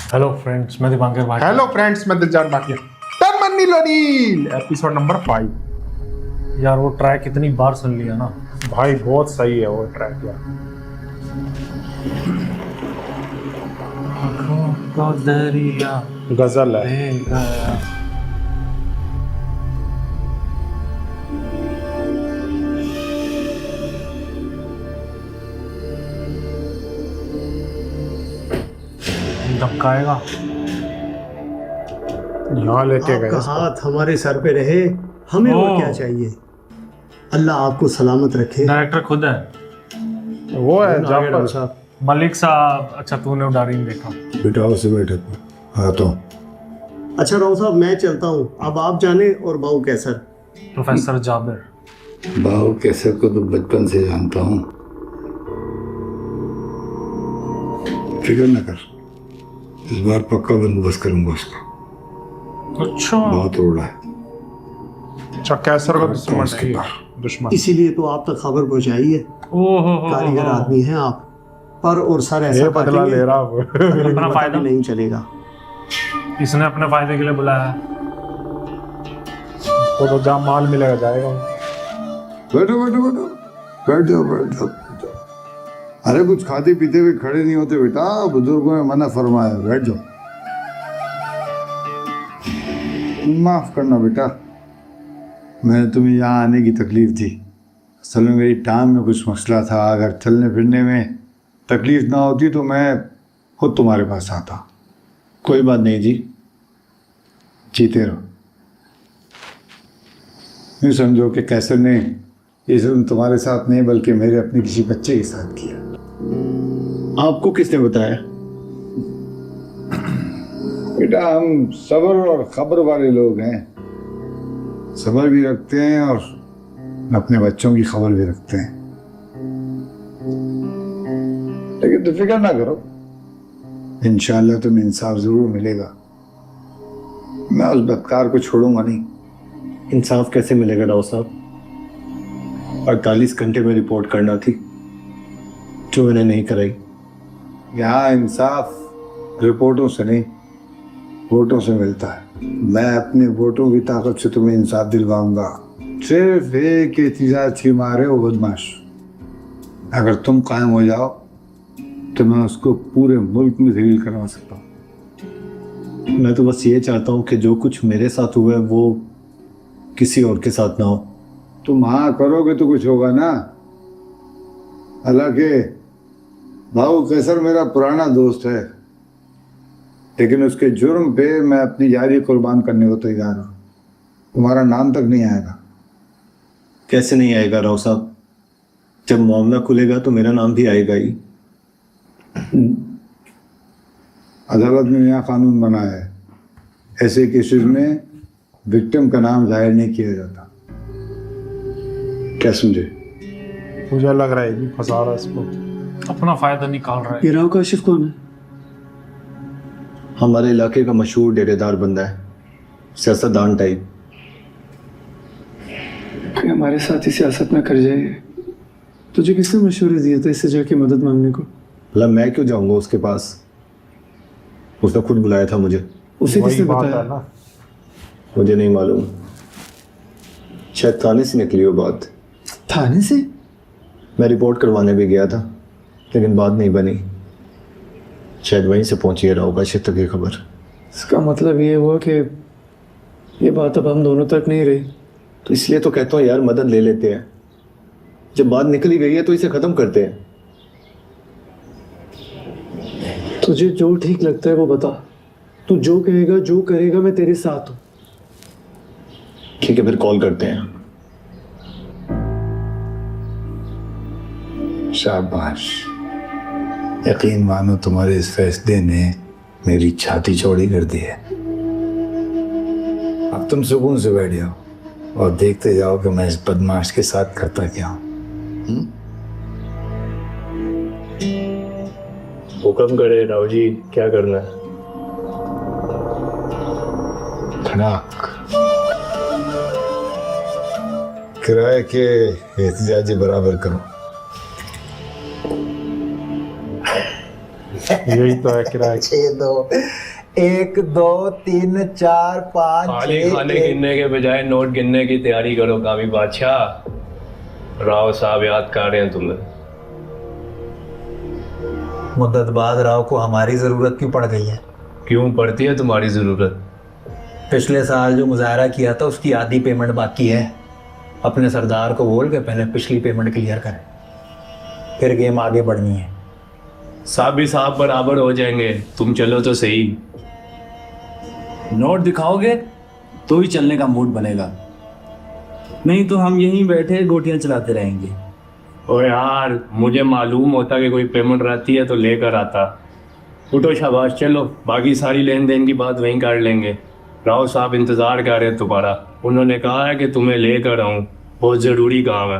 Hello friends, मैं Dipankar Bhatia. Hello friends, मैं Diljan Bhatia. Terminal episode number 5। यार वो ट्रैक कितनी बार सुन लिया ना भाई बहुत सही है वो ट्रैक यार। आँखों को दरिया गजल है। ले गया। धमकाएगा। यहाँ लेके गए आपका इसको। हाथ हमारे सर पे रहे, हमें और क्या चाहिए। अल्लाह आपको सलामत रखे। डायरेक्टर खुद है वो है आगे जाफर डॉक्टर साहब। मलिक साहब। अच्छा, तूने उडारी नहीं देखा? बिठाओ से बैठक हाँ तो अच्छा राव साहब, मैं चलता हूँ, अब आप जाने और बाबू कैसर। प्रोफेसर जाबिर। बाबू कैसर को तो बचपन से जानता हूँ। फिक्र न कर, इस बार पक्का बंदोबस्त करूंगा उसका। अच्छा, बहुत रोड़ा है अच्छा कैसर का दुश्मन उसके है ये। पास। दुश्मन इसीलिए तो आप तक खबर पहुंचाई है। ओहो कारीगर आदमी हैं आप, पर और सर ऐसा ये बदला काटेंगे, ले रहा वो। कभी अपना पता फायदा। भी नहीं चलेगा। इसने अपने फायदे के लिए बुलाया है। तो जहाँ माल मिलेगा जाएगा वो। बैठो बैठो बैठो बैठ जाओ बैठ जाओ। अरे कुछ खाते पीते हुए खड़े नहीं होते बेटा, बुजुर्गों ने मना फरमाया, बैठ जाओ। माफ करना बेटा, मैंने तुम्हें यहाँ आने की तकलीफ दी। असल में मेरी टांग में कुछ मसला था, अगर चलने फिरने में तकलीफ ना होती तो मैं खुद तुम्हारे पास आता। कोई बात नहीं जी, जीते रहो। यूँ समझो कि कैसर ने ये जुल्म तुम्हारे साथ नहीं बल्कि मेरे अपने किसी बच्चे के साथ किया। आपको किसने बताया? बेटा हम सब्र और खबर वाले लोग हैं, सब्र भी रखते हैं और अपने बच्चों की खबर भी रखते हैं। लेकिन तो फिक्र ना करो, इंशाअल्लाह तुम्हें इंसाफ जरूर मिलेगा। मैं उस बदकार को छोड़ूंगा नहीं। इंसाफ कैसे मिलेगा राव साहब? 48 घंटे में रिपोर्ट करना थी जो मैंने नहीं कराई। यहाँ इंसाफ रिपोर्टों से नहीं, वोटों से मिलता है। मैं अपने वोटों की ताकत से तुम्हें इंसाफ दिलवाऊंगा। सिर्फ एक एहतिजाज की मारे वो बदमाश, अगर तुम कायम हो जाओ तो मैं उसको पूरे मुल्क में जलील करवा सकता हूँ। मैं तो बस ये चाहता हूँ कि जो कुछ मेरे साथ हुआ है वो किसी और के साथ ना हो। तुम हाँ करोगे तो कुछ होगा ना। हालांकि बाबू कैसर मेरा पुराना दोस्त है, लेकिन उसके जुर्म पे मैं अपनी जारी कुर्बान करने को तैयार हूँ। तुम्हारा नाम तक नहीं आएगा। कैसे नहीं आएगा राव साहब? जब मामला खुलेगा तो मेरा नाम भी आएगा ही। अदालत ने नया कानून बनाया है, ऐसे केसेस में विक्टिम का नाम जाहिर नहीं किया जाता। क्या समझे? मुझे लग रहा है कि फंसा रहा है इसको। अपना फायदा निकाल रहा है। ये राव काशिफ कौन है? हमारे इलाके का मशहूर डेरेदार बंदा है, सियासतदान टाइप। कि हमारे साथ ही सियासत में कर जाए। तुझे किसने मशवरे दिया था इससे जाके मदद मांगने को? भला मैं क्यों जाऊंगा उसके पास? उसने खुद बुलाया था मुझे। उसे वही किसने बात है बताया? ना। मुझे नहीं मालूम, शायद थाने से निकली वो बात। थाने से? मैं रिपोर्ट करवाने भी गया था लेकिन बात नहीं बनी। शायद वहीं से पहुंची है राव काशिफ तक ये खबर। इसका मतलब ये हुआ कि ये बात अब हम दोनों तक नहीं रही। तो इसलिए तो कहता हूँ यार, मदद ले लेते हैं। जब बात निकली गई है तो इसे खत्म करते हैं। तुझे जो ठीक लगता है वो बता। तू जो कहेगा जो करेगा मैं तेरे साथ हूँ। ठीक है, फिर कॉल करते हैं। शाबाश, यकीन मानो तुम्हारे इस फैसले ने मेरी छाती चौड़ी कर दी है। अब तुम सुकून से बैठ जाओ और देखते जाओ कि मैं इस बदमाश के साथ करता क्या हूं। हुक्म करे राव जी, क्या करना है? खड़ाक किराए के एहतिजाजी बराबर करो। यही तो है किराए। 6 2 1 2 3 4 5 खाली खाने गिनने के बजाय नोट गिनने की तैयारी करो कामी बादशाह। राव साहब याद कर रहे हैं तुम्हें। मुद्दत बाद राव को हमारी जरूरत क्यों पड़ गई है? क्यों पड़ती है तुम्हारी जरूरत? पिछले साल जो मुजाहरा किया था उसकी आधी पेमेंट बाकी है। अपने सरदार को बोल के पहले पिछली पेमेंट क्लियर करें, फिर गेम आगे बढ़नी है। साहब ही साहब बराबर हो जाएंगे, तुम चलो तो सही। नोट दिखाओगे तो ही चलने का मूड बनेगा, नहीं तो हम यहीं बैठे गोटियां चलाते रहेंगे। ओ यार, मुझे मालूम होता कि कोई पेमेंट रहती है तो लेकर आता। उठो शाबाश, चलो बाकी सारी लेन देन की बात वहीं कर लेंगे। राव साहब इंतज़ार कर रहे हैं तुम्हारा, उन्होंने कहा है कि तुम्हें लेकर आऊँ, बहुत ज़रूरी काम है।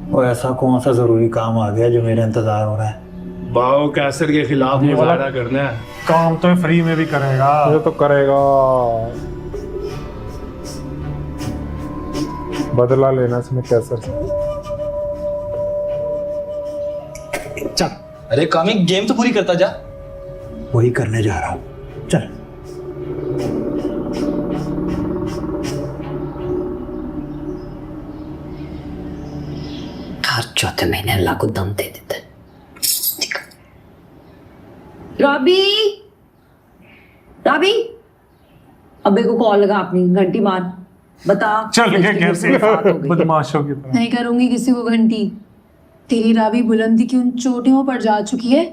और ऐसा कौन सा जरूरी काम आ गया जो मेरा इंतजार हो रहा है? बाओ कैसर के खिलाफ मुजाहरा करना है। काम तो फ्री में भी करेगा। ये तो करेगा, बदला लेना इसमें कैसर से। चल, अरे कामी गेम तो पूरी करता जा। वही करने जा रहा हूँ, चल। हर चौथे महीने अल्लाह को दम दे देता है। रॉबी, रॉबी, अबे को कॉल लगा अपनी, घंटी मार, बता चल के किसकी कैसे मुलाकात हो गई। बदमाशों की तरह। नहीं करूंगी किसी को घंटी। तेरी राबी बुलंदी की उन चोटियों पर जा चुकी है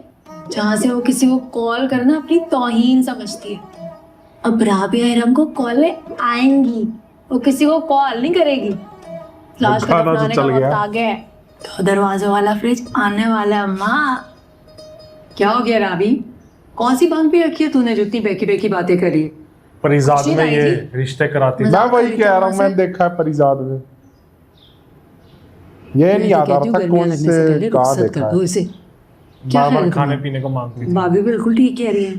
जहां से वो किसी को कॉल करना अपनी तौहीन समझती है। अब राबिया इरम को कॉल आएंगी, वो किसी को कॉल नहीं करेगी। फ्लैश का अपनाने का वक्त आ गया है। तो दरवाजे वाला फ्रिज आने वाला है। अम्मा, क्या हो गया राबी? कौन सी बांग पे रखी है तूने जो इतनी बेकी बेकी बातें करी? परिजाद में ये रिश्ते कराती। मैं वही कह रहा हूँ, मैंने देखा है परिजाद में। ये नहीं याद आ रहा था कौन से कहाँ देखा है। बार खाने पीने को मांगती थी। भाभी बिल्कुल ठीक कह रही है,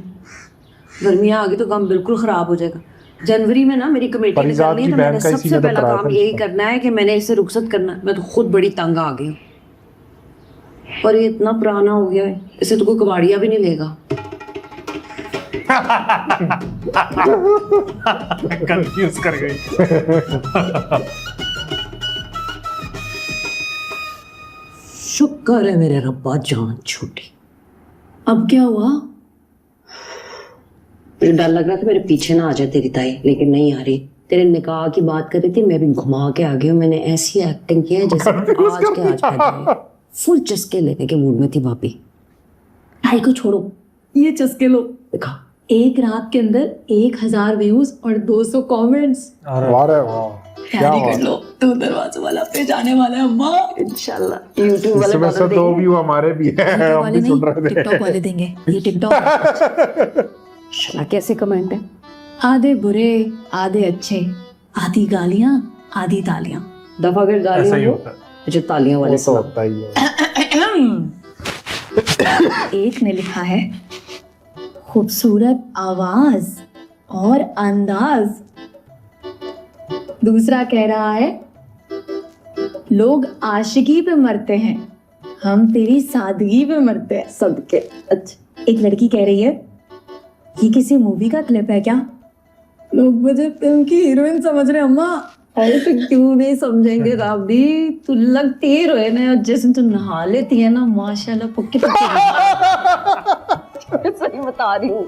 गर्मियाँ आ गई तो काम बिल्कुल खराब हो जाएगा। जनवरी में ना मेरी कमेटी निकलनी है, तो मैंने सबसे पहला काम यही करना है कि मैंने इसे रुखसत करना है। मैं तो खुद बड़ी तंग आ गई हूँ, और ये इतना पुराना हो गया है, इसे तो कोई कबाड़िया भी नहीं लेगा। कंफ्यूज कर गई। शुक्र है मेरे रब्बा, जान छूटी। अब क्या हुआ? मुझे डर लग रहा था मेरे पीछे ना आ जाए तेरी ताई, लेकिन नहीं आ रही। तेरे निकाह की बात कर रही थी, मैं भी घुमा के आ गई हूँ। मैंने ऐसी एक्टिंग की है जैसे आज फुल चस्के लेने के मूड में थी भाभी। ताई को छोड़ो, ये चस्के लो। देखा, एक रात के अंदर 1000 व्यूज और 200 कमेंट्स। तैयारी कर लो, तो दरवाजे वाला पे जाने वाला है अम्मा, इंशाल्लाह। यूट्यूब वाले इसमें से 2 व्यू हमारे भी हैं, हम भी सुन रहे थे। टिकटॉक वाले देंगे ये टिकटॉक। शाला कैसे कमेंट है? आधे बुरे आधे अच्छे, आधी गालियां आधी तालियां। दफा कर ऐसा ही गालियां होता है। मुझे तालियां वाले तो होता ही है। एक ने लिखा है खूबसूरत आवाज और अंदाज। दूसरा कह रहा है लोग आशिकी पे मरते हैं, हम तेरी सादगी पे मरते हैं। सदके। अच्छा, एक लड़की कह रही है ये किसी मूवी का क्लिप है क्या? लोग मुझे फिल्म की हीरोइन समझ रहे हैं अम्मा। अरे तो क्यों नहीं समझेंगे राबी, तू लगती हीरोइन है, और जैसे तू नहा लेती है ना माशाल्लाह, पक्की पक्की। सही बता रही हूँ।